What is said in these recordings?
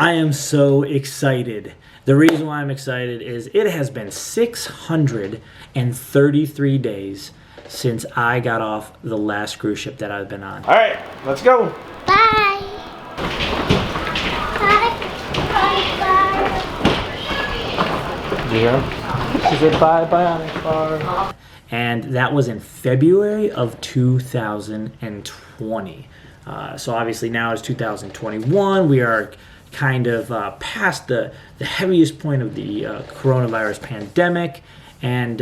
I am so excited. The reason why I'm excited is it has been 633 days since I got off the last cruise ship that I've been on. All right, let's go. Bye. Bye. Bye. Yeah. She said bye, Bionic Bar. And that was in February of 2020. So obviously now it's 2021. We are kind of past the heaviest point of the coronavirus pandemic, and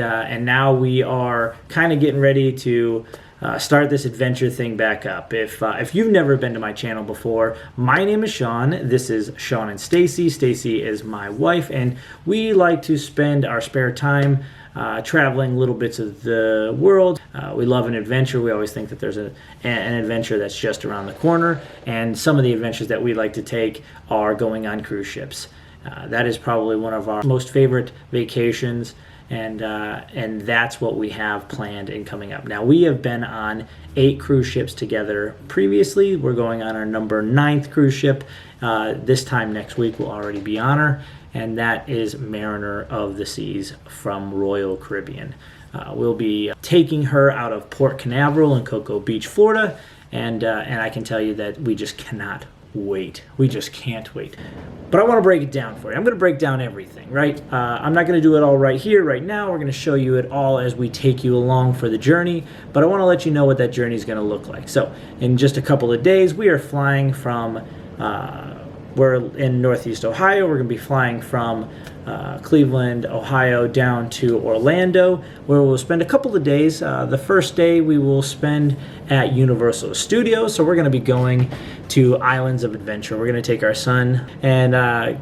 now we are kind of getting ready to start this adventure thing back up. If you've never been to my channel before, my name is Sean. This is Sean and Stacy. Stacy is my wife, and we like to spend our spare time traveling little bits of the world. We love an adventure. We always think that there's an adventure that's just around the corner, and some of the adventures that we like to take are going on cruise ships. That is probably one of our most favorite vacations, and that's what we have planned and coming up. Now, we have been on 8 cruise ships together previously. We're going on our number 9th cruise ship. This time next week we'll already be on her, and that is Mariner of the Seas from Royal Caribbean. We'll be taking her out of Port Canaveral in Cocoa Beach, Florida, and I can tell you that we just cannot wait. We just can't wait. But I want to break it down for you. I'm going to break down everything, right? I'm not going to do it all right here, right now. We're going to show you it all as we take you along for the journey, but I want to let you know what that journey is going to look like. So in just a couple of days, we are flying from we're in Northeast Ohio. We're going to be flying from Cleveland, Ohio, down to Orlando, where we'll spend a couple of days. The first day we will spend at Universal Studios. So we're going to be going to Islands of Adventure. We're going to take our son and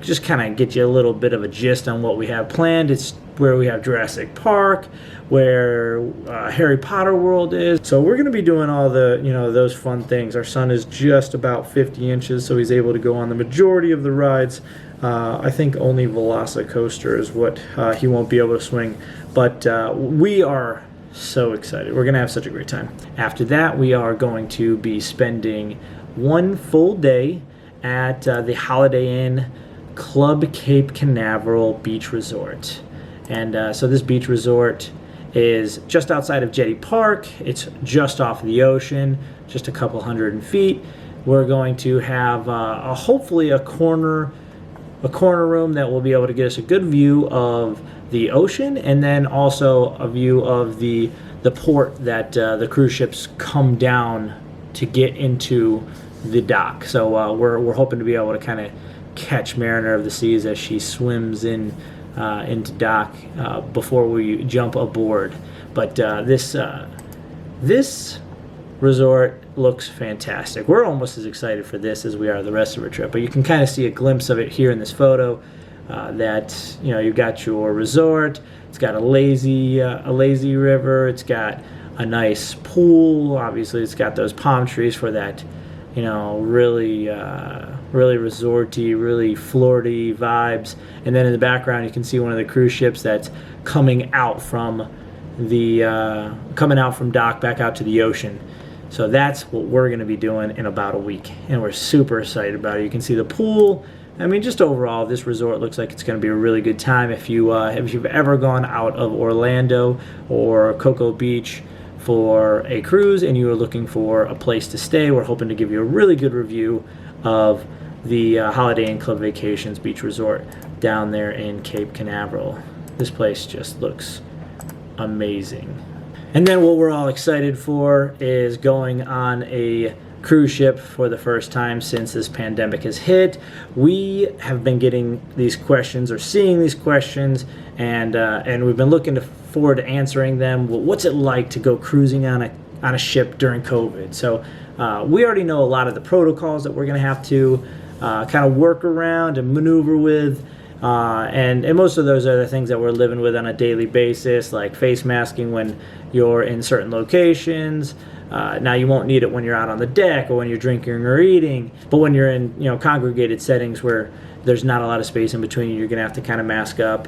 just kind of get you a little bit of a gist on what we have planned. It's where we have Jurassic Park, where Harry Potter World is. So we're going to be doing all the, those fun things. Our son is just about 50 inches, so he's able to go on the majority of the rides. I think only Velocicoaster is what he won't be able to swing. But we are so excited. We're going to have such a great time. After that, we are going to be spending one full day at the Holiday Inn Club Cape Canaveral Beach Resort. And so this beach resort is just outside of Jetty Park. It's just off the ocean, just a couple 100 feet. We're going to have hopefully a corner room that will be able to get us a good view of the ocean, and then also a view of the port that the cruise ships come down to get into the dock. So we're hoping to be able to kind of catch Mariner of the Seas as she swims into dock before we jump aboard. But this resort looks fantastic. We're almost as excited for this as we are the rest of our trip, but you can kind of see a glimpse of it here in this photo. That you've got your resort. It's got a lazy river. It's got a nice pool. Obviously, it's got those palm trees for that, really resorty, really Florida vibes. And then in the background, you can see one of the cruise ships that's coming out from dock back out to the ocean. So that's what we're going to be doing in about a week, and we're super excited about it. You can see the pool. I mean, just overall, this resort looks like it's going to be a really good time. If you've ever gone out of Orlando or Cocoa Beach for a cruise and you are looking for a place to stay, we're hoping to give you a really good review of the Holiday Inn Club Vacations Beach Resort down there in Cape Canaveral. This place just looks amazing. And then what we're all excited for is going on a cruise ship for the first time since this pandemic has hit. We have been getting these questions or seeing these questions, and we've been looking forward to answering them. Well, what's it like to go cruising on a ship during COVID? So we already know a lot of the protocols that we're going to have to kind of work around and maneuver with. And most of those are the things that we're living with on a daily basis, like face masking when you're in certain locations. Now you won't need it when you're out on the deck or when you're drinking or eating, but when you're in congregated settings where there's not a lot of space in between you, you're going to have to kind of mask up.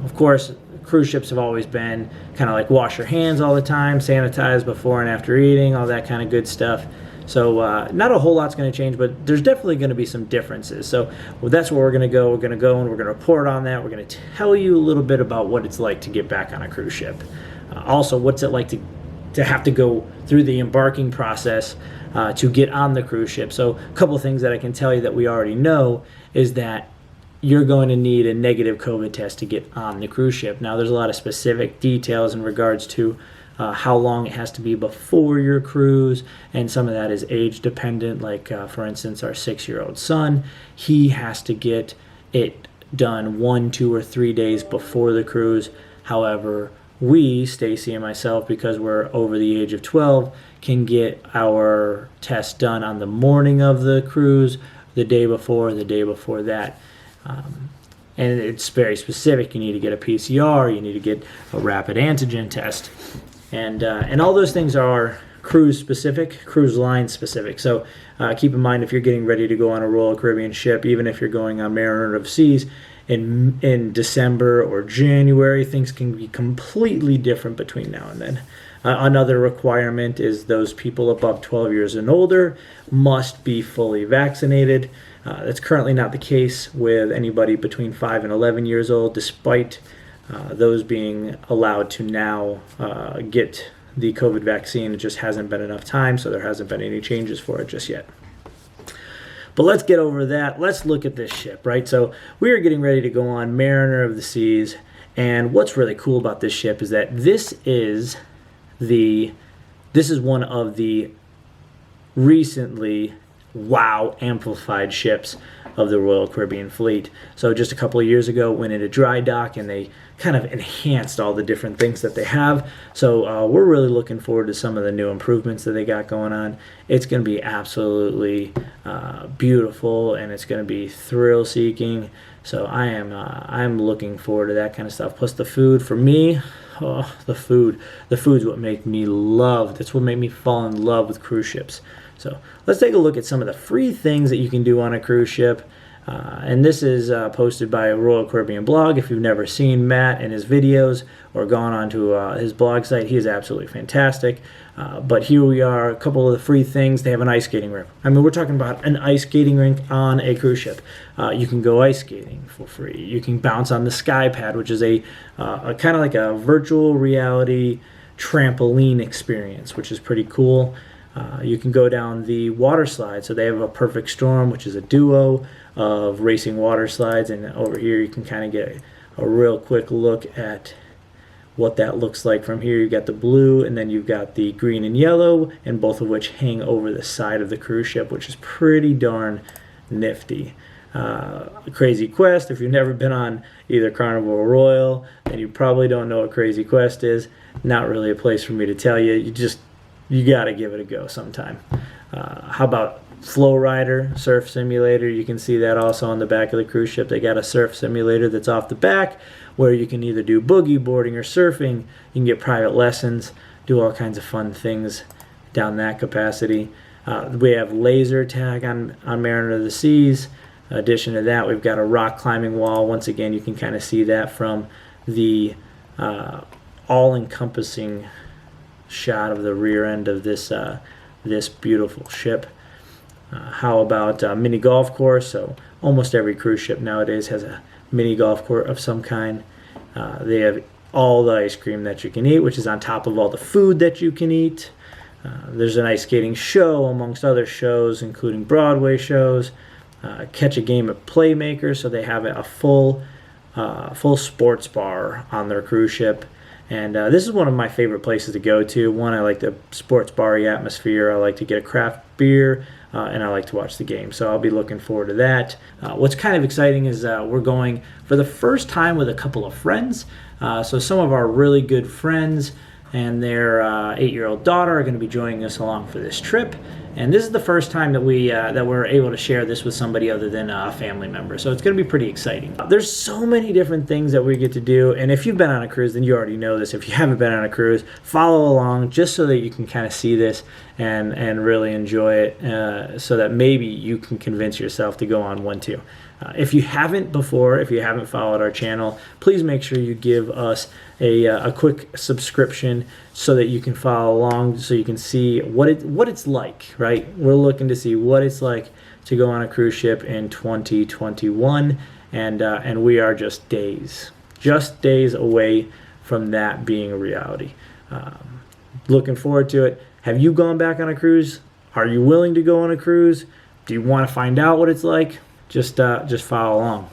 Of course, cruise ships have always been kind of like wash your hands all the time, sanitize before and after eating, all that kind of good stuff. So not a whole lot's going to change, but there's definitely going to be some differences. So that's where we're going to go. We're going to go and we're going to report on that. We're going to tell you a little bit about what it's like to get back on a cruise ship. Also, what's it like to have to go through the embarking process to get on the cruise ship. So a couple of things that I can tell you that we already know is that you're going to need a negative COVID test to get on the cruise ship. Now, there's a lot of specific details in regards to how long it has to be before your cruise, and some of that is age dependent. Like, for instance, our 6-year-old son, he has to get it done 1, 2, or 3 days before the cruise. However, we, Stacy and myself, because we're over the age of 12, can get our test done on the morning of the cruise, the day before that. And it's very specific. You need to get a PCR, you need to get a rapid antigen test. And all those things are cruise specific, cruise line specific. So keep in mind, if you're getting ready to go on a Royal Caribbean ship, even if you're going on Mariner of the Seas, in December or January, things can be completely different between now and then. Another requirement is those people above 12 years and older must be fully vaccinated. That's currently not the case with anybody between 5 and 11 years old, despite those being allowed to now get the COVID vaccine. It just hasn't been enough time, so there hasn't been any changes for it just yet. But let's get over that. Let's look at this ship, right? So we are getting ready to go on Mariner of the Seas, and what's really cool about this ship is that this is one of the recently amplified ships of the Royal Caribbean fleet. So just a couple of years ago, it went into dry dock, and they kind of enhanced all the different things that they have. So we're really looking forward to some of the new improvements that they got going on. It's going to be absolutely beautiful, and it's going to be thrill-seeking. So I'm looking forward to that kind of stuff. Plus the food, for me, the food's what make me love. That's what made me fall in love with cruise ships. So let's take a look at some of the free things that you can do on a cruise ship. And this is posted by a Royal Caribbean blog. If you've never seen Matt and his videos or gone onto his blog site, he is absolutely fantastic. But here we are, a couple of the free things. They have an ice skating rink. I mean, we're talking about an ice skating rink on a cruise ship. You can go ice skating for free. You can bounce on the Sky Pad, which is a kind of like a virtual reality trampoline experience, which is pretty cool. You can go down the water slide. So they have a Perfect Storm, which is a duo of racing water slides. And over here you can kind of get a real quick look at what that looks like from here. You've got the blue, and then you've got the green and yellow, and both of which hang over the side of the cruise ship, which is pretty darn nifty. Crazy Quest, if you've never been on either Carnival or Royal, and you probably don't know what Crazy Quest is, not really a place for me to tell you. You got to give it a go sometime. How about Flow Rider, surf simulator? You can see that also on the back of the cruise ship. They got a surf simulator that's off the back where you can either do boogie boarding or surfing. You can get private lessons, do all kinds of fun things down that capacity. We have laser tag on Mariner of the Seas. In addition to that, we've got a rock climbing wall. Once again, you can kind of see that from the all-encompassing shot of the rear end of this beautiful ship. How about mini golf course? So almost every cruise ship nowadays has a mini golf course of some kind. They have all the ice cream that you can eat, which is on top of all the food that you can eat. There's an ice skating show amongst other shows, including Broadway shows. Catch a game at Playmaker, so they have a full sports bar on their cruise ship. And this is one of my favorite places to go to. One, I like the sports bar-y atmosphere. I like to get a craft beer, and I like to watch the game. So I'll be looking forward to that. What's kind of exciting is we're going for the first time with a couple of friends. So some of our really good friends and their 8-year-old daughter are going to be joining us along for this trip. And this is the first time that we're able to share this with somebody other than a family member. So it's going to be pretty exciting. There's so many different things that we get to do. And if you've been on a cruise, then you already know this. If you haven't been on a cruise, follow along just so that you can kind of see this and really enjoy it, so that maybe you can convince yourself to go on one too. If you haven't before, if you haven't followed our channel, please make sure you give us a quick subscription so that you can follow along, so you can see what it's like, right? We're looking to see what it's like to go on a cruise ship in 2021, and we are just days away from that being a reality. Looking forward to it. Have you gone back on a cruise? Are you willing to go on a cruise? Do you want to find out what it's like? Just follow along.